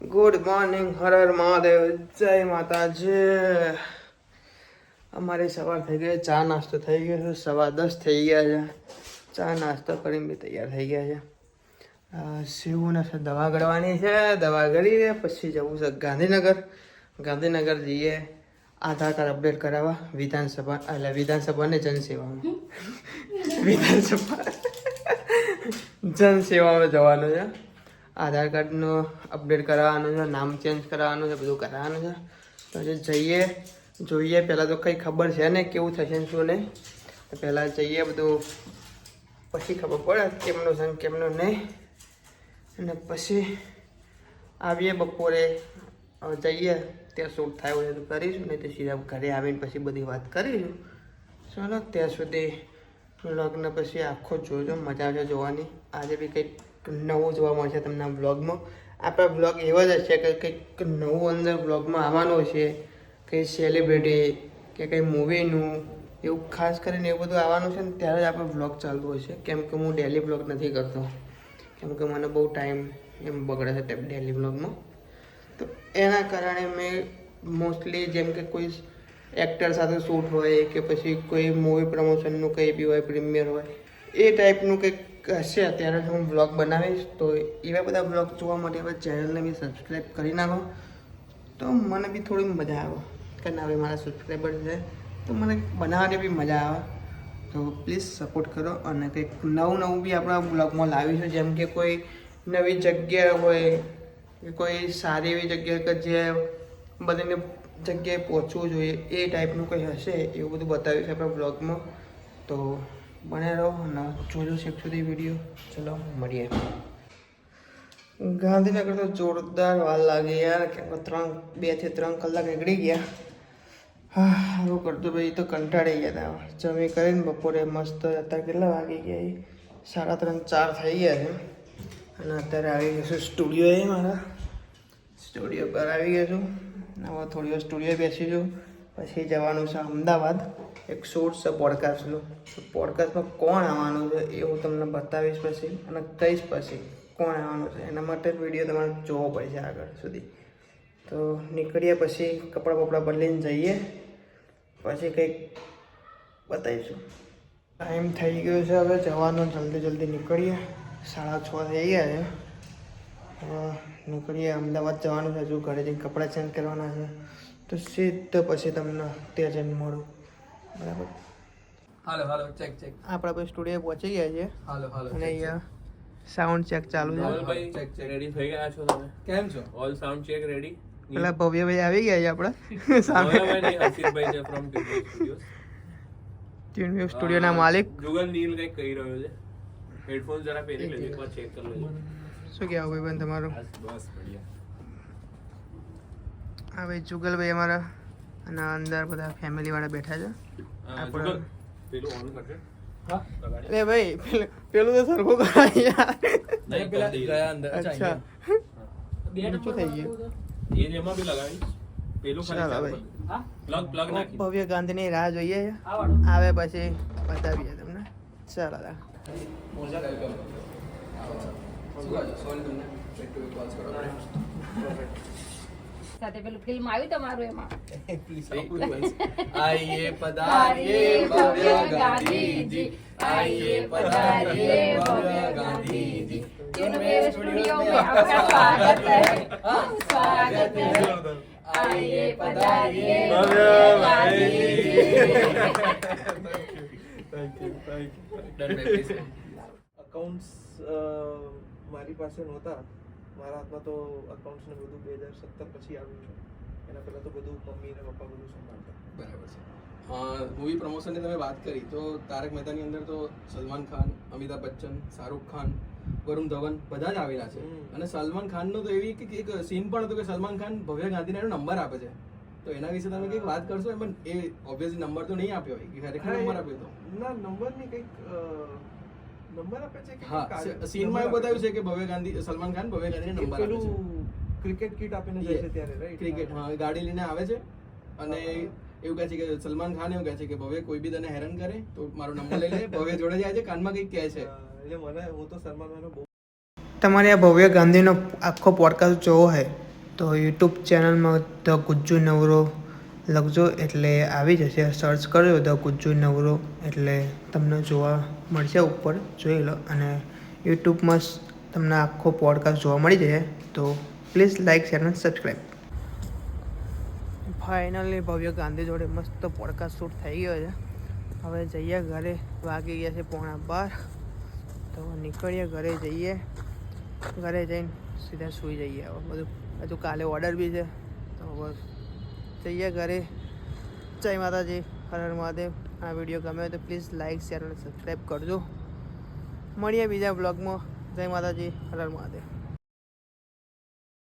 Good morning, Har Har Mahadev, જય માતાજી. અમારી સવાર થઈ ગઈ, ચા નાસ્તો થઈ ગયો છે. 10:15 થઈ ગયા છે. ચા નાસ્તો કરીને બી તૈયાર થઈ ગયા છે. શિવને દવા ગળવાની છે. દવા ગળીને પછી જવું છે ગાંધીનગર. ગાંધીનગર જઈએ આધાર કાર્ડ અપડેટ કરાવવા વિધાનસભા, એટલે વિધાનસભાને જનસેવામાં જનસેવામાં જવાનું છે. આધાર કાર્ડનું અપડેટ કરાવવાનું છે, નામ ચેન્જ કરાવવાનું છે, બધું કરાવવાનું છે. તો જઈએ, જોઈએ. પહેલાં તો કંઈ ખબર છે ને કેવું થશે ને શું નહીં. પહેલાં જઈએ, બધું પછી ખબર પડે કેમનું છે ને કેમનું નહીં. અને પછી આવીએ બપોરે. જઈએ ત્યાં શૂટ થાય હોય તો કરીશું, નહીં તો સીધા ઘરે આવીને પછી બધી વાત કરીશું. ચાલો ત્યાં સુધી વ્લોગને પછી આખો જોજો, મજા આવશે જોવાની. આજે બી કંઈક નવું જોવા મળશે તમને બ્લોગમાં. આપણા બ્લોગ એવા જ હશે કે કંઈક નવું અંદર બ્લોગમાં આવવાનું છે. કંઈ સેલિબ્રિટી કે કંઈ મૂવીનું એવું ખાસ કરીને એવું બધું આવવાનું છે ને ત્યારે જ આપણો બ્લોગ ચાલતું હોય છે. કેમ કે હું ડેલી બ્લોગ નથી કરતો, કેમ કે મને બહુ ટાઈમ એમ બગડે છે ડેલી બ્લોગમાં. તો એના કારણે મેં મોસ્ટલી જેમ કે કોઈ એક્ટર સાથે શૂટ હોય કે પછી કોઈ મૂવી પ્રમોશનનું કંઈ બી હોય, પ્રીમિયર હોય, એ ટાઈપનું કંઈક હશે ત્યારે હું બ્લોગ બનાવીશ. તો એવા બધા બ્લોગ જોવા માટે હવે ચેનલને બી સબસ્ક્રાઈબ કરી નાખો, તો મને બી થોડી મજા આવે. કે ના હવે મારા સબસ્ક્રાઈબર છે તો મને બનાવવાની બી મજા આવે. તો પ્લીઝ સપોર્ટ કરો. અને કંઈક નવું બી આપણા બ્લોગમાં લાવીશું. જેમ કે કોઈ નવી જગ્યા હોય કે કોઈ સારી એવી જગ્યા કે જે બધાને જગ્યાએ પહોંચવું જોઈએ એ ટાઈપનું કંઈ હશે એવું બધું બતાવ્યું છે આપણા બ્લોગમાં. તો બને રહો અને જોજો છેક સુધી વિડીયો. ચલો મળીએ. ગાંધીનગર તો જોરદાર વાર લાગી યાર, કેમ કે 2 થી 3 કલાક નીકળી ગયા. હા, એવું કરતો ભાઈ તો કંટાળી ગયા હતા. જમી કરીને બપોરે મસ્ત અત્યારે કેટલા વાગી ગયા? 3:30 4 થઈ ગયા છે. અને અત્યારે આવી ગયો છું સ્ટુડિયોએ. મારા સ્ટુડિયો પર આવી ગયો છું. હવે થોડી વાર સ્ટુડિયો બેસીશું, પછી જવાનું છે અમદાવાદ. એક શૂટ છે પોડકાસ્ટનું. પોડકાસ્ટમાં કોણ આવવાનું છે એ હું તમને બતાવીશ પછી, અને કહીશ પછી કોણ આવવાનું છે. એના માટે વિડીયો તમારે જોવો પડશે આગળ સુધી. તો નીકળીએ, પછી કપડાં બપડા બદલીને જઈએ, પછી કંઈક બતાવીશું. ટાઈમ થઈ ગયો છે હવે જવાનો. જલ્દી નીકળીએ. 6:30 થઈ ગયા છે. નીકળીએ. અમદાવાદ જવાનું છે. હજુ ઘરે જઈને કપડાં ચેન્જ કરવાના છે. તો સીધો પછી તમને ત્યાં જઈને મળું. બરાબર? હાલો ચેક. આપણે પછી સ્ટુડિયો પહોંચી ગયા છીએ. હાલો અને અહીંયા સાઉન્ડ ચેક ચાલુ છે. ભાઈ ચેક રેડી થઈ ગયા છો તમે? કેમ છો? All sound check ready. પેલા ભવ્યભાઈ આવી ગયા છે આપણા સામે. હસીરભાઈ છે ફ્રોમ ટ્યુન સ્ટુડિયોના માલિક. જુગલ નીલ કંઈક કહી રહ્યો છે. હેડફોન જરા પહેરી લેજો, એકવાર ચેક કરી લેજો. શું કહેવું ભાઈબંધ તમારું? બસ બઢિયા. હા ભાઈ, જુગલભાઈ અમારા. અને અંદર બધા ફેમિલી વાળા બેઠા છે. જુગલ પેલું ઓન કરજે. હા અરે ભાઈ, પેલું તો સરખું કરાય યાર. નહીં પેલા ગયા અંદર. અચ્છા, નીચું થઈ ગયું. એ એમાં બી લગાવી પેલું ચાલો ભાઈ. હા પ્લગ નાખી. ભવ્ય ગાંધીની રાહ જોઈએ છે. આવે પછી બતાવીએ તમને. ચાલો દા. મોજા કરી સાથે પેલું ફિલ્મ આવ્યું તમારું એમાં આઈએ પધારીએ ભવ્ય ગાંધીજી, આઈએ પધારીએ ભવ્ય ગાંધીજી, इनमें स्टूडियो में आपका स्वागत है, स्वागत है, आइए पधारिए भव्य गांधीजी। અકાઉન્ટ્સ મારી પાસે નહોતા. મારા હાથમાં તો અકાઉન્ટ્સને બધું 2017 પછી આવ્યું છે. એના પહેલાં તો બધું મમ્મી અને પપ્પા બધું સંભાળતા. બરાબર છે. મૂવી પ્રમોશનની તમે વાત કરી તો તારક મહેતાની અંદર તો સલમાન ખાન, અમિતાભ બચ્ચન, શાહરૂખ ખાન, વરુણ ધવન બધા જ આવેલા છે. અને સલમાન ખાનનો તો એવી એક સીન પણ હતો કે સલમાન ખાન ભવ્ય ગાંધીને નંબર આપે છે. તો એના વિશે તમે કંઈક વાત કરશો? એમ એ ઓબ્વિયસલી નંબર તો નહીં આપ્યો હોય કે ખરેખર નંબર આપ્યો તો ના, નંબરની કંઈક નંબર આપે છે કે હા, સીનમાં એવું બતાવ્યું છે કે ભવ્ય ગાંધી, સલમાન ખાન ભવ્ય ગાંધીને નંબર આપે છે. પેલું ક્રિકેટ કિટ આપીને જાય છે ત્યારે, રાઈટ? ક્રિકેટ, હા, ગાડી લઈને આવે છે અને એવું કહે છે કે સલમાન ખાન એવું કહે છે કે ભવ્ય કોઈ બી તને હેરાન કરે તો મારો નંબર લઈ લે. ભવ્ય જોડે જાય છે, કાનમાં કંઈક કહે છે. એટલે હું તો સલમાન ખાનનો બહુ. તમારે આ ભવ્ય ગાંધીનો આખો પોડકાસ્ટ જોવો હોય તો યુટ્યુબ ચેનલમાં ધ ગુજ્જુ નવરો લખજો એટલે આવી જશે. સર્ચ કરજો ધ ગુજ્જુ નવરો એટલે તમને જોવા મળશે, ઉપર જોઈ લો. અને યુટ્યુબમાં તમને આખો પોડકાસ્ટ જોવા મળી જશે. તો પ્લીઝ લાઇક, શેર અને સબસ્ક્રાઈબ. ફાઇનલી ભવ્ય ગાંધી જોડે મસ્ત પોડકાસ્ટ શૂટ થઈ ગયો છે. હવે જઈએ ઘરે, વાગી ગયા છે 11:15. તો નીકળીએ, ઘરે જઈએ. ઘરે જઈને સીધા સૂઈ જઈએ. હવે બધું હજુ કાલે ઓર્ડર બી છે, તો બસ જઈએ ઘરે. જય માતાજી, હર હર મહાદેવ. આ વિડીયો ગમે તો પ્લીઝ લાઇક, શેર અને સબસ્ક્રાઈબ કરજો. મળીએ બીજા બ્લોગમાં. જય માતાજી, હર હર મહાદેવ.